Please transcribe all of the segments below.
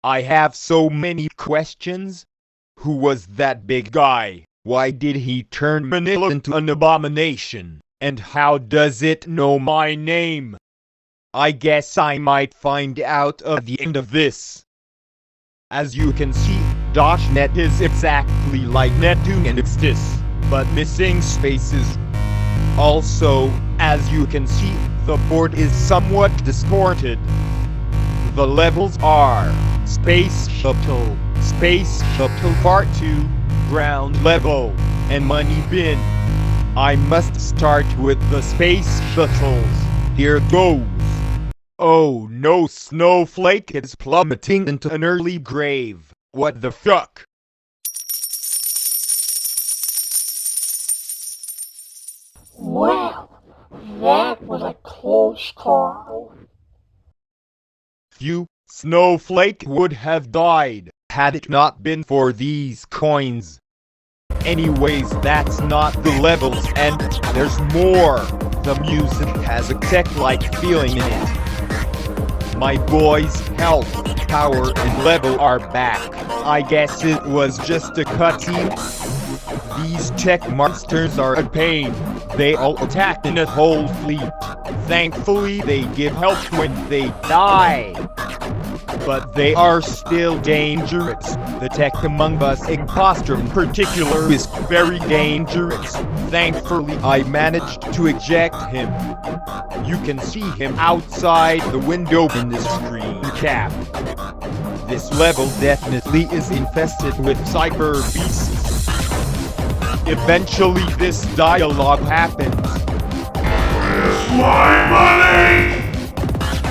I have so many questions. Who was that big guy? Why did he turn Manila into an abomination? And how does it know my name? I guess I might find out at the end of this. As you can see, doshnet is exactly like Net2 and it's this, but missing spaces. Also, as you can see, the board is somewhat distorted. The levels are Space Shuttle Part 2, Ground Level, and Money Bin. I must start with the Space Shuttles. Here goes. Oh no, Snowflake is plummeting into an early grave. What the fuck? Wow, that was a close call. Phew, Snowflake would have died had it not been for these coins. Anyways, that's not the levels, and there's more. The music has a tech-like feeling in it. My boys' health, power, and level are back. I guess it was just a cutscene. These tech monsters are a pain. They all attack in a whole fleet. Thankfully, they give help when they die. But they are still dangerous. The tech among us, imposter in particular, is very dangerous. Thankfully, I managed to eject him. You can see him outside the window in this screen cap. This level definitely is infested with cyber beasts. Eventually, this dialogue happens. It's my money!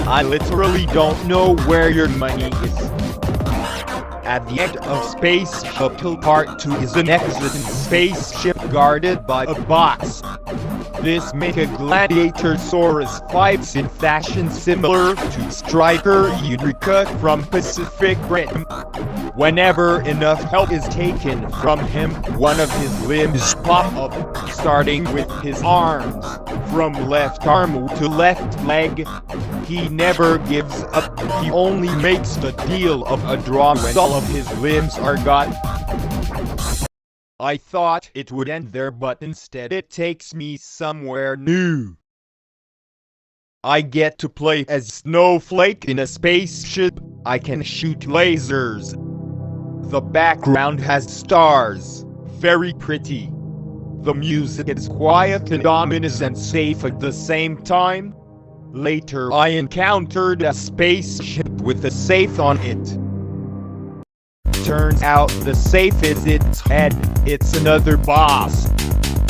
I literally don't know where your money is. At the end of Space Shuttle Part 2 is an exit spaceship guarded by a box. This Mecha Gladiatorsaurus fights in fashion similar to Striker Eureka from Pacific Rim. Whenever enough help is taken from him, one of his limbs pop up, starting with his arms. From left arm to left leg. He never gives up, he only makes the deal of a draw when all of his limbs are gone. I thought it would end there, but instead it takes me somewhere new. I get to play as Snowflake in a spaceship. I can shoot lasers. The background has stars. Very pretty. The music is quiet and ominous and safe at the same time. Later I encountered a spaceship with a safe on it. Turns out the safe is its head. It's another boss.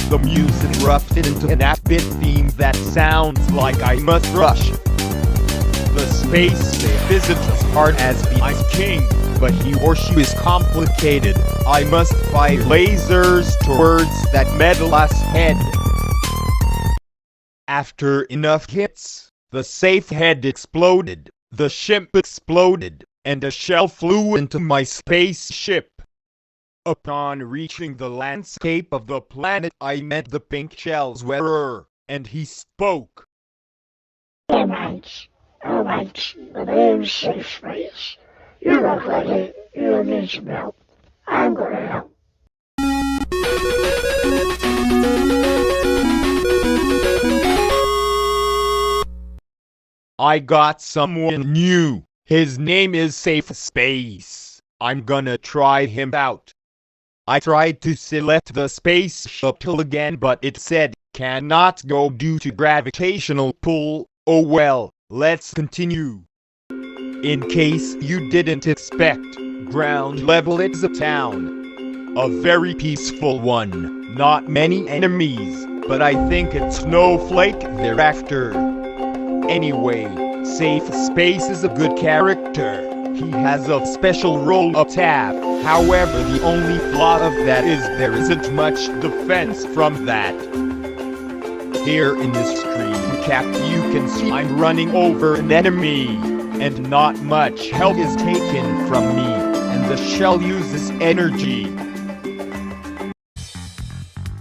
The music erupted into an 8-bit theme that sounds like I must rush. The space safe isn't as hard as the Ice King, but he or she is complicated. I must fire lasers towards that metal ass head. After enough hits, the safe head exploded, the ship exploded, and a shell flew into my spaceship. Upon reaching the landscape of the planet, I met the pink shell's wearer, and he spoke. Alright, the name's Safe Space. You look like it, you need some help. I'm gonna help. I got someone new. His name is Safe Space. I'm gonna try him out. I tried to select the space shuttle again, but it said, cannot go due to gravitational pull. Oh well, let's continue. In case you didn't expect, ground level is a town. A very peaceful one. Not many enemies, but I think it's Snowflake thereafter. Anyway, Safe Space is a good character. He has a special role of tab. However, the only flaw of that is there isn't much defense from that. Here in this screen cap you can see I'm running over an enemy, and not much help is taken from me, and the shell uses energy.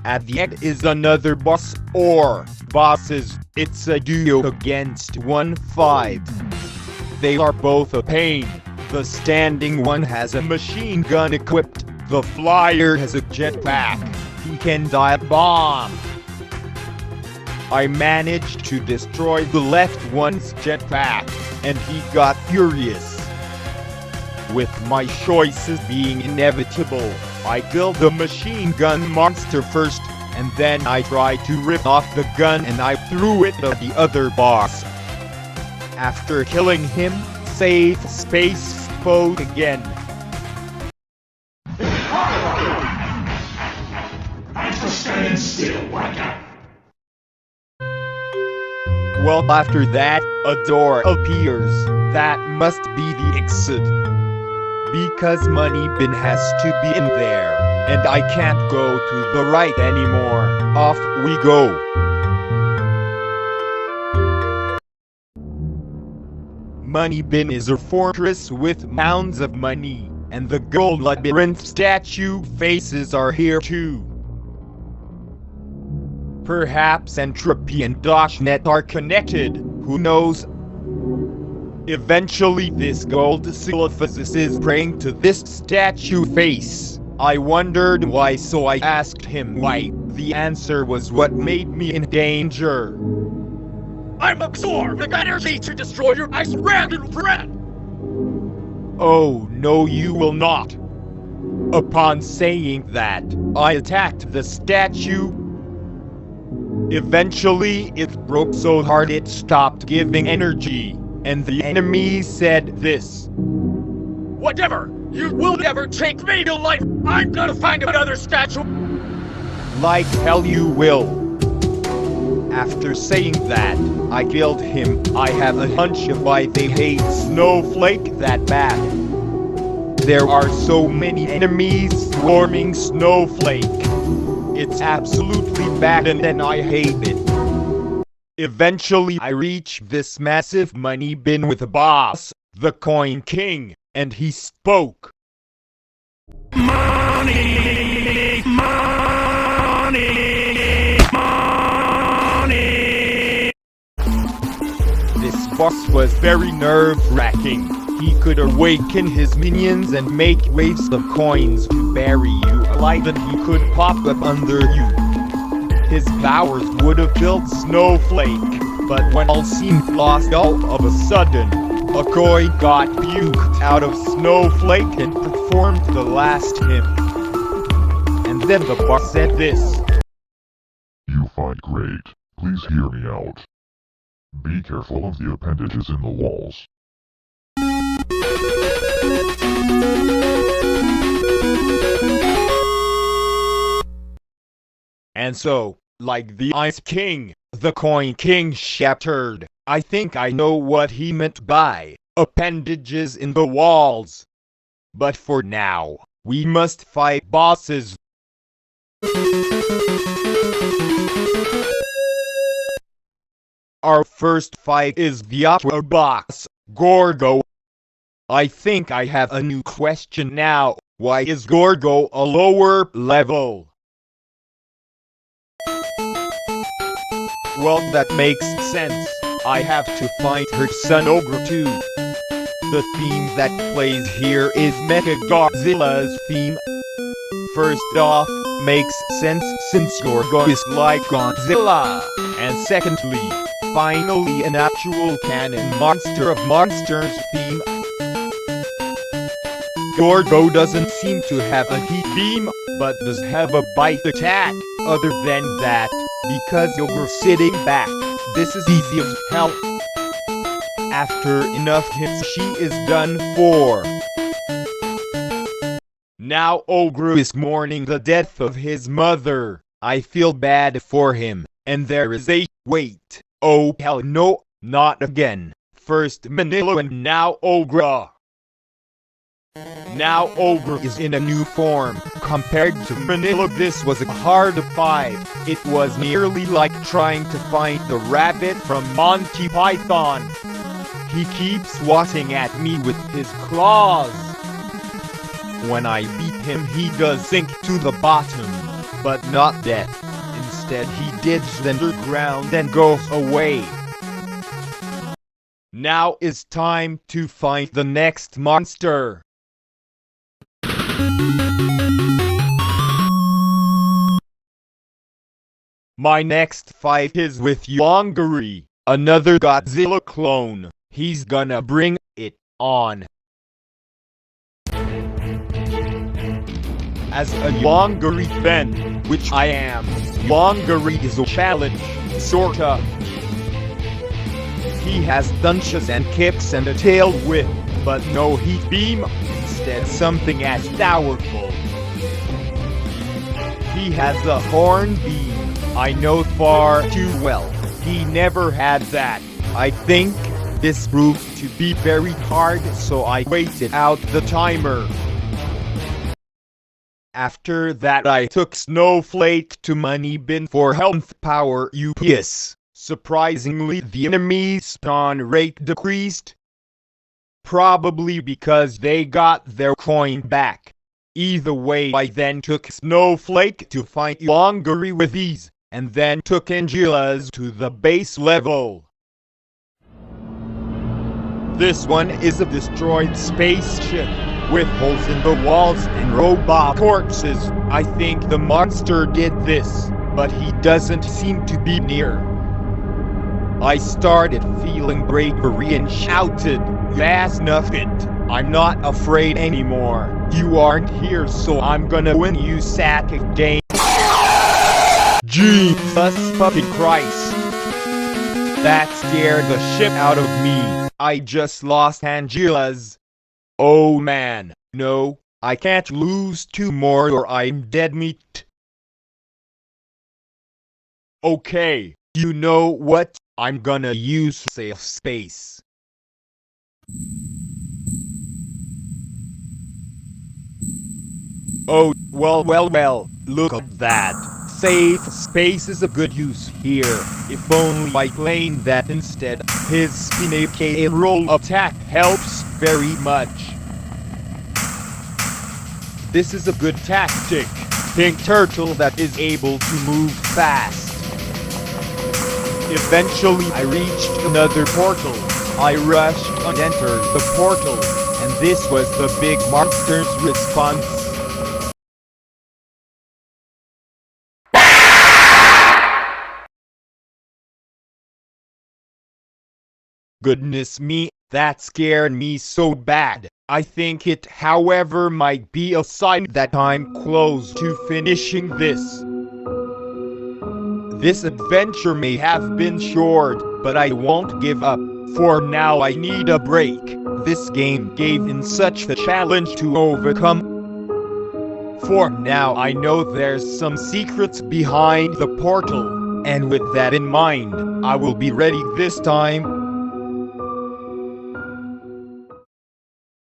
At the end is another boss, or bosses. It's a duo against 1-5. They are both a pain. The standing one has a machine gun equipped. The flyer has a jetpack. He can dive bomb. I managed to destroy the left one's jetpack, and he got furious. With my choices being inevitable, I killed the machine gun monster first, and then I tried to rip off the gun and I threw it at the other boss. After killing him, Safe Space spoke again. I'm just standing still, Waka. Well, after that, a door appears. That must be the exit. Because Money Bin has to be in there, and I can't go to the right anymore. Off we go. Money Bin is a fortress with mounds of money, and the gold labyrinth statue faces are here too. Perhaps Entropy and Doshnet are connected, who knows? Eventually this gold Godzilla is praying to this statue face. I wondered why, so I asked him why. The answer was what made me in danger. I'm absorbing energy to destroy your ice random bread! Oh no, you will not. Upon saying that, I attacked the statue. Eventually it broke so hard it stopped giving energy. And the enemy said this. Whatever! You will never take me to life! I'm gonna find another statue! Like hell you will. After saying that, I killed him. I have a hunch of why they hate Snowflake that bad. There are so many enemies swarming Snowflake. It's absolutely bad and I hate it. Eventually I reach this massive money bin with a boss, the Coin King, and he spoke. Money! Money! Money! This boss was very nerve-wracking. He could awaken his minions and make waves of coins to bury you alive, and he could pop up under you. His powers would have killed Snowflake, but when all seemed lost all of a sudden, a coin got puked out of Snowflake and performed the last hymn. And then the boss said this. You fight great. Please hear me out. Be careful of the appendages in the walls. And so, like the Ice King, the Coin King shattered. I think I know what he meant by appendages in the walls. But for now, we must fight bosses. Our first fight is the Aqua boss, Gorgo. I think I have a new question now. Why is Gorgo a lower level? Well, that makes sense. I have to fight her son Ogre too. The theme that plays here is Mecha Godzilla's theme. First off, makes sense since Gorgo is like Godzilla. And secondly, finally an actual canon Monster of Monsters theme. Gorgo doesn't seem to have a heat beam, but does have a bite attack. Other than that, because Ogre's sitting back, this is easy as hell. After enough hits she is done for. Now Ogre is mourning the death of his mother. I feel bad for him, and there is a wait. Oh hell no, not again. First Manila and now Ogre. Now Ogre is in a new form. Compared to Manila, this was a hard fight. It was nearly like trying to find the rabbit from Monty Python. He keeps swatting at me with his claws. When I beat him he does sink to the bottom, but not death. Instead he digs underground and goes away. Now is time to fight the next monster. My next fight is with Yongari, another Godzilla clone. He's gonna bring it on. As a Yongari fan, which I am, Yongari is a challenge, sorta. He has punches and kicks and a tail whip, but no heat beam, instead something as powerful. He has a horn beam, I know far too well. He never had that. I think this proved to be very hard, so I waited out the timer. After that I took Snowflake to Money Bin for health power UPS. Surprisingly, the enemy's spawn rate decreased. Probably because they got their coin back. Either way, I then took Snowflake to fight Yongari with ease, and then took Angela's to the base level. This one is a destroyed spaceship, with holes in the walls and robot corpses. I think the monster did this, but he doesn't seem to be near. I started feeling bravery and shouted, "Yes, nothing. I'm not afraid anymore. You aren't here, so I'm gonna win you sack again." Jesus fucking Christ. That scared the shit out of me. I just lost Angela's. Oh man, no, I can't lose 2 more or I'm dead meat. Okay, you know what? I'm gonna use safe space. Oh, well, look at that. Safe space is a good use here. If only I played that instead. His spin aka roll attack helps very much. This is a good tactic. Pink turtle that is able to move fast. Eventually I reached another portal. I rushed and entered the portal, and this was the big monster's response. Goodness me, that scared me so bad. I think it, however, might be a sign that I'm close to finishing this. This adventure may have been short, but I won't give up. For now I need a break. This game gave in such a challenge to overcome. For now I know there's some secrets behind the portal, and with that in mind, I will be ready this time.